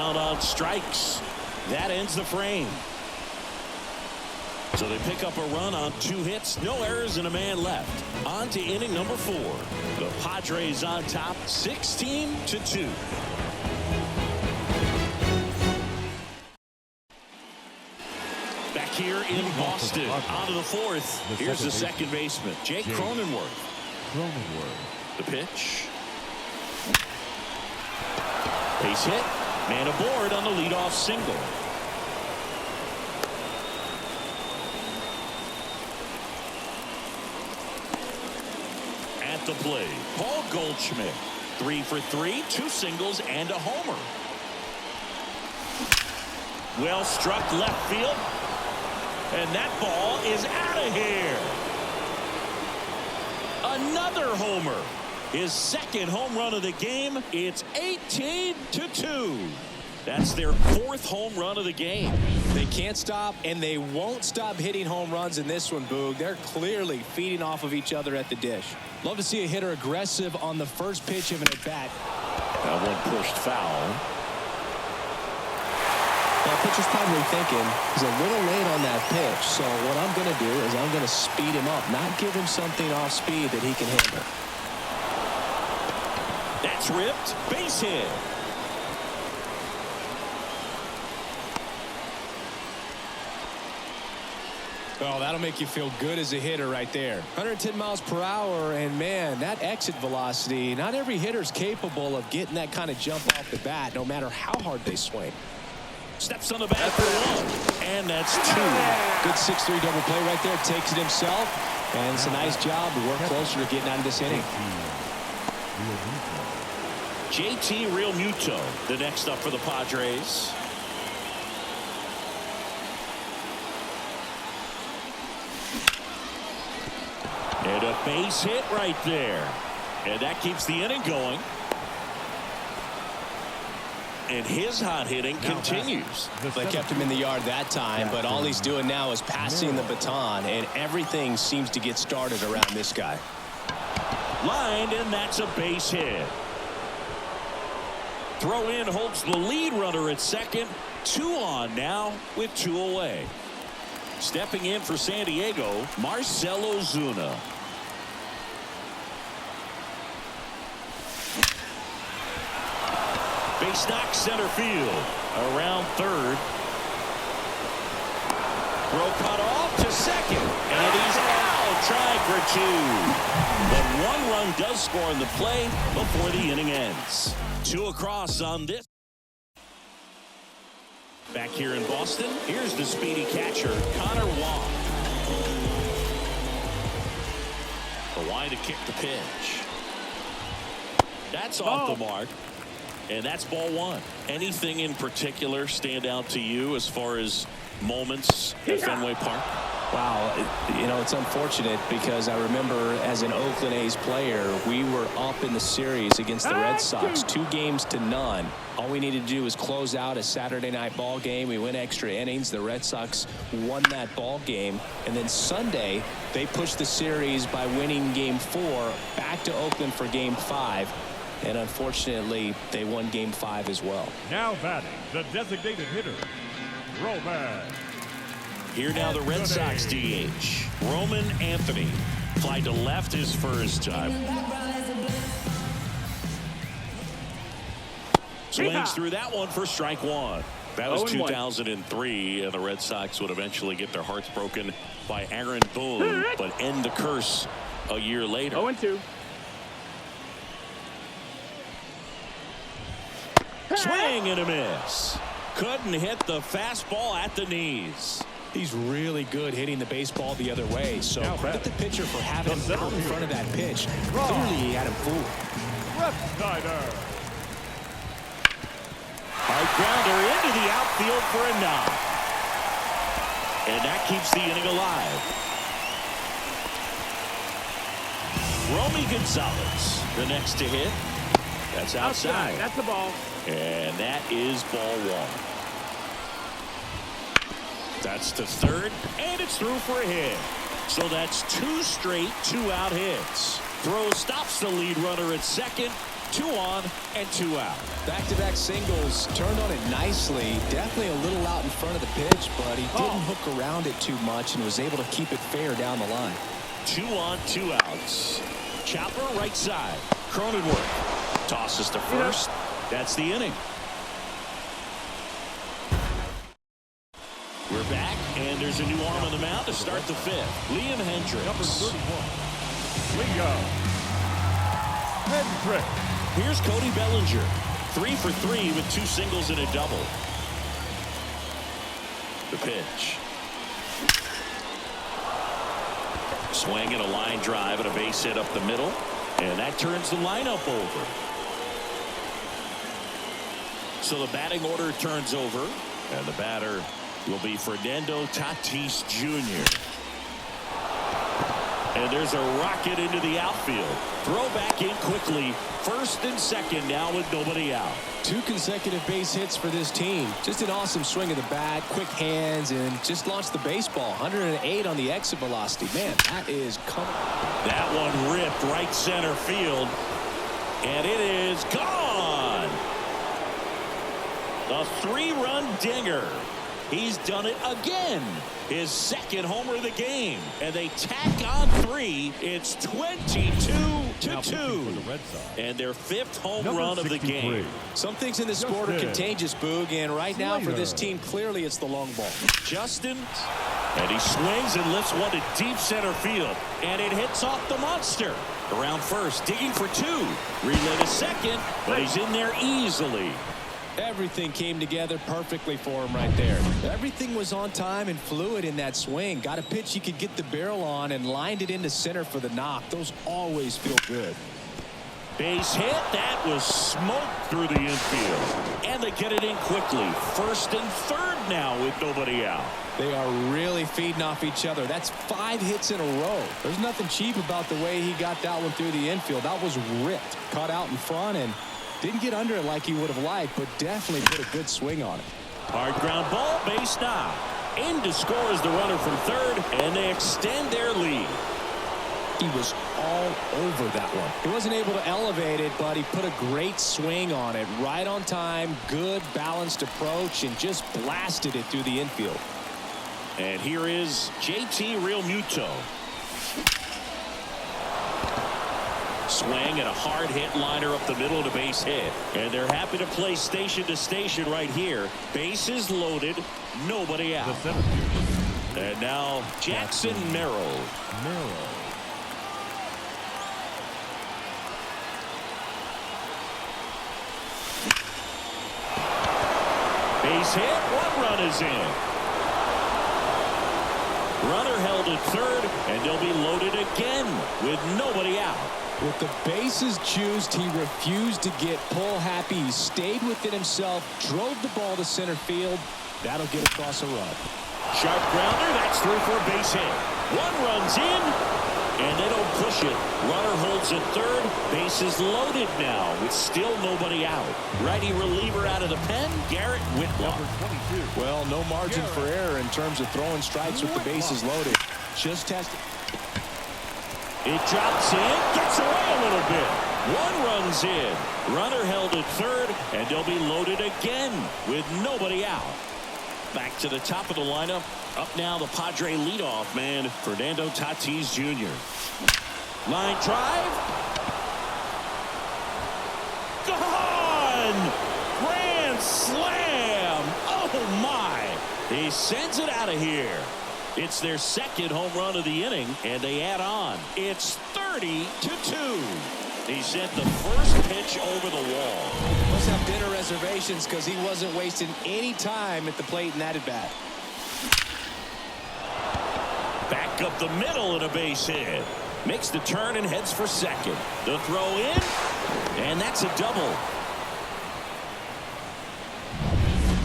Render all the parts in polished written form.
count on strikes. That ends the frame. So they pick up a run on 2 hits, no errors, and a man left. On to inning number 4. The Padres on top, 16-2. Back here in Boston, on to the 4th. Here's the second baseman, Jake Cronenworth. The pitch. Base hit. Man aboard on the leadoff single. At the plate, Paul Goldschmidt. 3 for 3, 2 singles and a homer. Well struck left field. And that ball is out of here. Another homer. His second home run of the game. It's 18-2. That's their 4th home run of the game. They can't stop, and they won't stop hitting home runs in this one, Boog. They're clearly feeding off of each other at the dish. Love to see a hitter aggressive on the first pitch of an at-bat. That one pushed foul. Well, pitcher's probably thinking he's a little late on that pitch, so what I'm going to do is I'm going to speed him up, not give him something off speed that he can handle. That's ripped. Base hit. Oh, that'll make you feel good as a hitter right there. 110 miles per hour, and man, that exit velocity, not every hitter's capable of getting that kind of jump off the bat, no matter how hard they swing. Steps on the bat for 1, and that's 2. Good 6-3 double play right there. Takes it himself, and it's a nice job to work closer to getting out of this inning. JT Realmuto, the next up for the Padres. And a base hit right there. And that keeps the inning going. And his hot hitting continues. They kept him in the yard that time, but all he's doing now is passing the baton, and everything seems to get started around this guy. Lined, and that's a base hit. Throw in holds the lead runner at second. 2 on now with 2 away. Stepping in for San Diego, Marcell Ozuna. Base knock center field. Around third. Throw cut off to second. And he's out trying for 2. But 1 run does score in the play before the inning ends. 2 across on this. Back here in Boston, here's the speedy catcher, Connor Wong. The line to kick the pitch. That's off the mark. And that's ball 1. Anything in particular stand out to you as far as moments at Fenway Park? Wow, you know, it's unfortunate because I remember as an Oakland A's player, we were up in the series against the Red Sox, 2-0. All we needed to do was close out a Saturday night ball game. We went extra innings. The Red Sox won that ball game. And then Sunday, they pushed the series by winning game 4 back to Oakland for game 5. And unfortunately, they won game 5 as well. Now batting, the designated hitter, Roman. Here now the Red Sox DH, Roman Anthony. Fly to left his first time. Swings through that one for strike 1. That was 2003, and the Red Sox would eventually get their hearts broken by Aaron Boone, but end the curse a year later. 0-2. Swing and a miss. Couldn't hit the fastball at the knees. He's really good hitting the baseball the other way, so credit the pitcher for having him out in front of that pitch. Clearly, he had him fooled. High grounder into the outfield for a knock. And that keeps the inning alive. Romy Gonzalez, the next to hit. That's outside. That's the ball. And that is ball 1. That's to third, and it's through for a hit. So that's 2 straight 2-out hits. Throw stops the lead runner at second, 2 on and 2 out. Back-to-back singles, turned on it nicely. Definitely a little out in front of the pitch, but he didn't hook around it too much and was able to keep it fair down the line. 2 on, 2 outs. Chopper right side. Cronenworth tosses to first. That's the inning. We're back, and there's a new arm on the mound to start the 5th. Liam Hendricks. Number 31. Liam Hendricks. Here's Cody Bellinger. 3 for 3 with 2 singles and a double. The pitch. Swing and a line drive and a base hit up the middle. And that turns the lineup over. So the batting order turns over. And the batter will be Fernando Tatis Jr. And there's a rocket into the outfield. Throw back in quickly. First and second now with nobody out. 2 consecutive base hits for this team. Just an awesome swing of the bat, quick hands, and just launched the baseball. 108 on the exit velocity. Man, that is coming. That one ripped right center field. And it is gone. A 3-run dinger. He's done it again. His 2nd homer of the game. And they tack on 3. It's 22-2. And their 5th home run of the game. Some things in this sport are contagious, Boog. And right now for this team, clearly it's the long ball. Justin. And he swings and lifts one to deep center field. And it hits off the monster. Around first, digging for 2. Relay to second, but he's in there easily. Everything came together perfectly for him right there. Everything was on time and fluid in that swing. Got a pitch he could get the barrel on and lined it into center for the knock. Those always feel good. Base hit. That was smoked through the infield. And they get it in quickly. First and third now with nobody out. They are really feeding off each other. That's 5 hits in a row. There's nothing cheap about the way he got that one through the infield. That was ripped. Caught out in front and didn't get under it like he would have liked, but definitely put a good swing on it. Hard ground ball, base now. In to score is the runner from third, and they extend their lead. He was all over that one. He wasn't able to elevate it, but he put a great swing on it. Right on time, good balanced approach, and just blasted it through the infield. And here is JT Realmuto. Swing and a hard hit liner up the middle to base hit. And they're happy to play station to station right here. Bases loaded, nobody out. And now Jackson Merrill. Base hit, 1 run is in. Runner held at third, and they'll be loaded again with nobody out. With the bases juiced, he refused to get pull happy. He stayed within himself, drove the ball to center field. That'll get across a run. Sharp grounder, that's through for a base hit. 1 run's in, and they don't push it. Runner holds at third. Bases loaded now with still nobody out. Righty reliever out of the pen, Garrett Whitlock. Well, no margin for error in terms of throwing strikes with the bases loaded. Just tested. It drops in, gets away a little bit. 1 run's in. Runner held at third, and they'll be loaded again with nobody out. Back to the top of the lineup. Up now the Padre leadoff man, Fernando Tatis Jr. Line drive. Gone! Grand slam! Oh my! He sends it out of here. It's their 2nd home run of the inning, and they add on. It's 30-2. He sent the first pitch over the wall. Must have dinner reservations because he wasn't wasting any time at the plate in that at-bat. Back up the middle and a base hit. Makes the turn and heads for second. The throw in, and that's a double.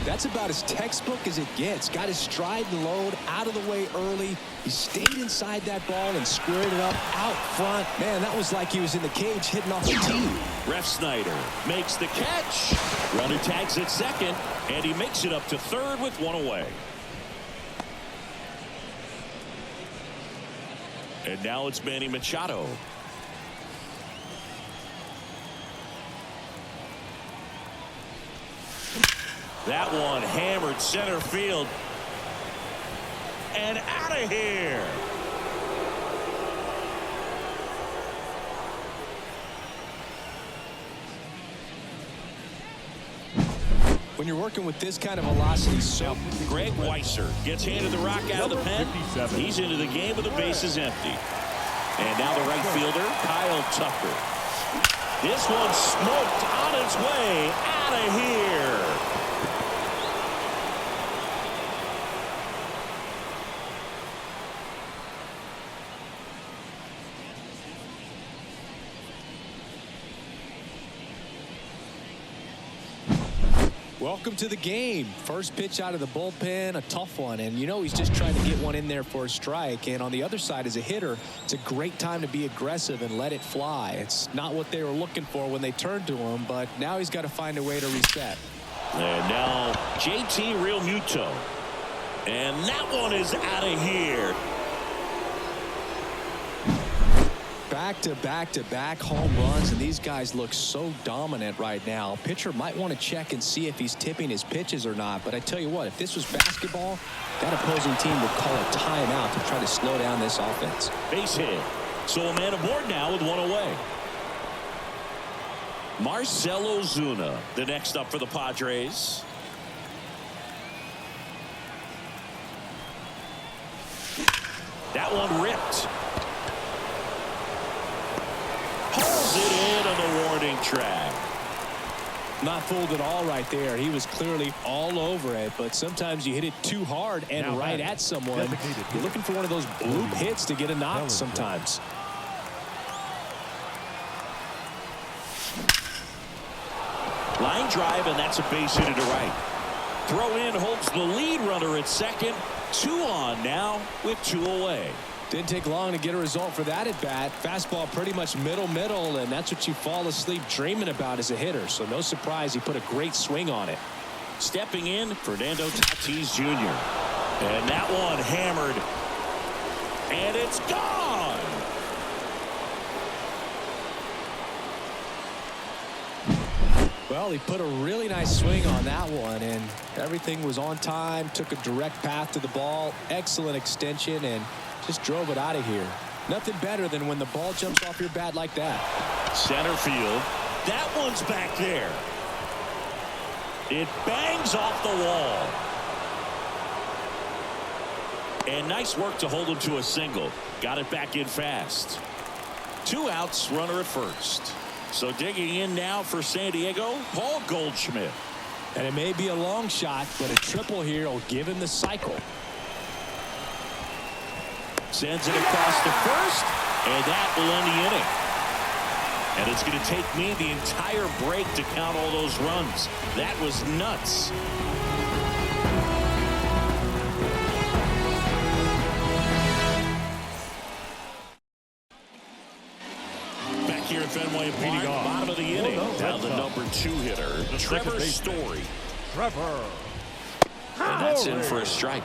That's about as textbook as it gets. Got his stride and load out of the way early. He stayed inside that ball and squared it up out front. Man, that was like he was in the cage hitting off the tee. Ref Snyder makes the catch. Runner tags at second, and he makes it up to third with 1 away. And now it's Manny Machado. That one hammered center field. And out of here. When you're working with this kind of velocity, so Greg Weisser gets handed the rock out of the pen. He's into the game with the bases empty. And now the right fielder, Kyle Tucker. This one smoked on its way out of here. welcome to the game. First pitch out of the bullpen, a tough one, and you know he's just trying to get one in there for a strike. And on the other side, as a hitter, it's a great time to be aggressive and let it fly. It's not what they were looking for when they turned to him, but now he's got to find a way to reset. And now JT Realmuto, and that one is out of here. Back-to-back-to-back home runs, and these guys look so dominant right now. Pitcher might want to check and see if he's tipping his pitches or not, but I tell you what, if this was basketball, that opposing team would call a timeout to try to slow down this offense. Base hit. So a man aboard now with one away. Marcell Ozuna, the next up for the Padres. That one ripped. Pulls it in on the warning track. Not fooled at all right there. He was clearly all over it, but sometimes you hit it too hard and now right at someone. You're looking for one of those bloop hits to get a knock sometimes. Line drive, and that's a base hit to right. Throw in holds the lead runner at second. 2 on now with 2 away. Didn't take long to get a result for that at bat. Fastball pretty much middle, and that's what you fall asleep dreaming about as a hitter. So no surprise he put a great swing on it. Stepping in, Fernando Tatis Jr. And that one hammered. And it's gone. Well, he put a really nice swing on that one, and everything was on time. Took a direct path to the ball. Excellent extension, and just drove it out of here. Nothing better than when the ball jumps off your bat like that. Center field. That one's back there. It bangs off the wall. And nice work to hold him to a single. Got it back in fast. 2 outs, runner at first. So digging in now for San Diego, Paul Goldschmidt. And it may be a long shot, but a triple here will give him the cycle. Sends it across to first, and that will end the inning. And it's going to take me the entire break to count all those runs. That was nuts. Back here at Fenway Park, bottom of the inning. Now the number 2 hitter, Trevor Story. Trevor. And that's in for a strike.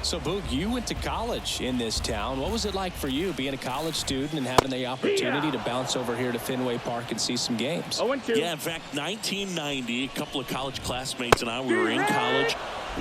So, Boog, you went to college in this town. What was it like for you being a college student and having the opportunity to bounce over here to Fenway Park and see some games? Yeah, in fact, 1990, a couple of college classmates and I, we were in college.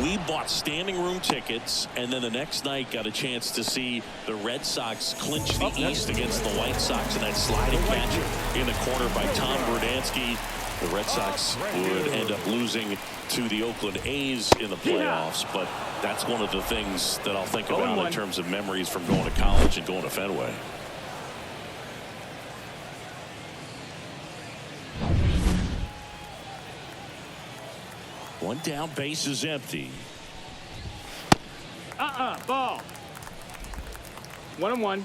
We bought standing room tickets, and then the next night got a chance to see the Red Sox clinch the East against the White Sox in that sliding catch in the corner by Tom Verdansky. The Red Sox would end up losing to the Oakland A's in the playoffs, but that's one of the things that I'll think about in terms of memories from going to college and going to Fenway. One down, base is empty. Ball. 1-1.